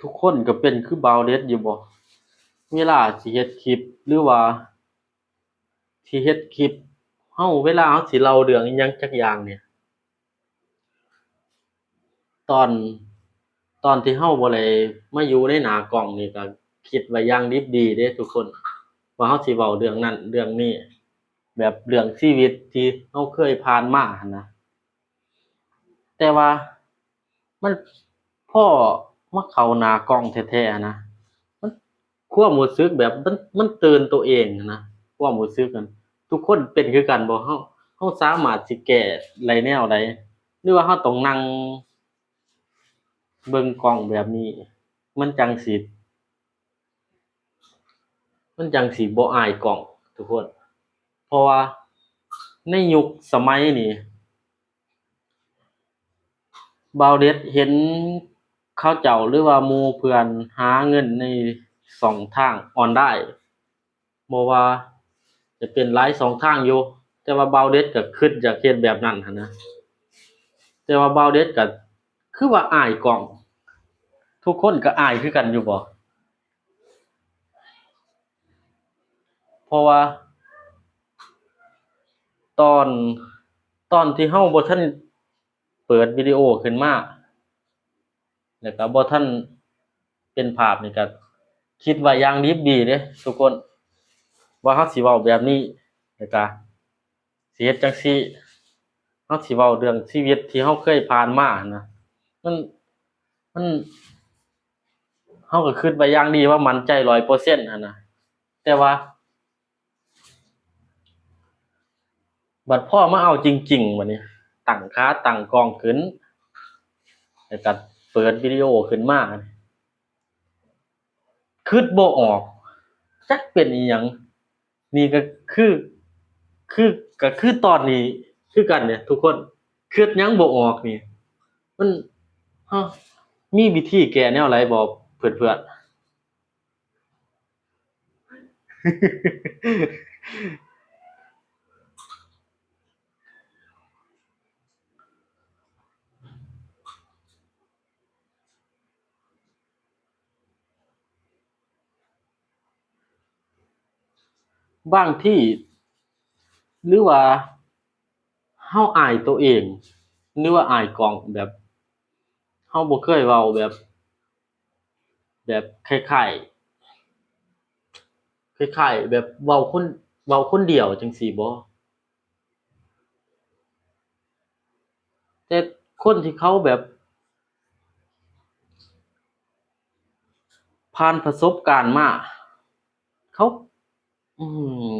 ทุกคนก็เป็นคือบ่าวเดชอยู่บ่เวลาสิเฮ็ดคลิปหรือว่าสิเฮ็ดคลิปเวลาเราสิเล่าเรื่องอิหยังจักอย่างเนี่ยตอนตอนที่เราบ่ได้มาอยู่ในหน้ากล้องนี่ก็คิดไว้อย่างดิบดีเด้ทุกคนว่าเราสิเว้าเรื่องนั้นเรื่องนี้แบบเรื่องชีวิตที่เราเคยผ่านมาหั้นนะแต่ว่ามันพอมาเข้าหน้ากล้องแท้ๆนะมันความรู้สึกแบบมันตื่นตัวเองนะความรู้สึกนั้นทุกคนเป็นคือกันบ่เราสามารถสิแก้ได้แนวใดหรือว่าเราต้องนั่งเบิ่งกล้องแบบนี้มันจั่งสิบ่อายกล้องทุกคนเพราะว่าในยุคสมัยนี้บ่าวเดชเห็นเขาเจ้าหรือว่าหมู่เพื่อนหาเงินในช่องทางออนไลน์บ่ว่าจะเป็นหลายช่องทางอยู่แต่ว่าบ่าวเดชก็คิดอยากเฮ็ดแบบนั้นหั้นนะแต่ว่าบ่าวเดชก็คือว่าอายกล้องทุกคนก็อายคือกันอยู่บ่เพราะว่าตอนที่เราบ่ทันเปิดวิดีโอขึ้นมาแล้วก็บ่ทันเป็นภาพนี่ก็คิดไว้อย่างดิบดีเด้ทุกคนว่าเราสิเว้าแบบนี้แล้วก็สิเฮ็ดจั่งซี้เราสิเว้าเรื่องชีวิตที่เราเคยผ่านมาหั้นนะมันมันเราก็คิดไว้อย่างดีว่ามั่นใจ100%หั้นนะแต่ว่าบัดพอมาเอาจริงๆบัดนี้ตั้งขาตั้งกล้องขึ้นแล้วก็เปิดวิดีโอขึ้นมาคิดบ่ออกจักเป็นอิหยังนี่ก็คือคือก็คือตอนนี้คือกันเนี่ยทุกคนคิดหยังบ่ออกนี่มันเรามีวิธีแก้แนวใดบ่เพื่อนๆบางทีหรือว่าเราอายตัวเองหรือว่าอายกล้องแบบเราบ่เคยเว้าแบบคล้ายๆแบบเว้าคนเดียวจั่งซี้บ่แต่คนที่เขาแบบผ่านประสบการณ์มาเขาอืม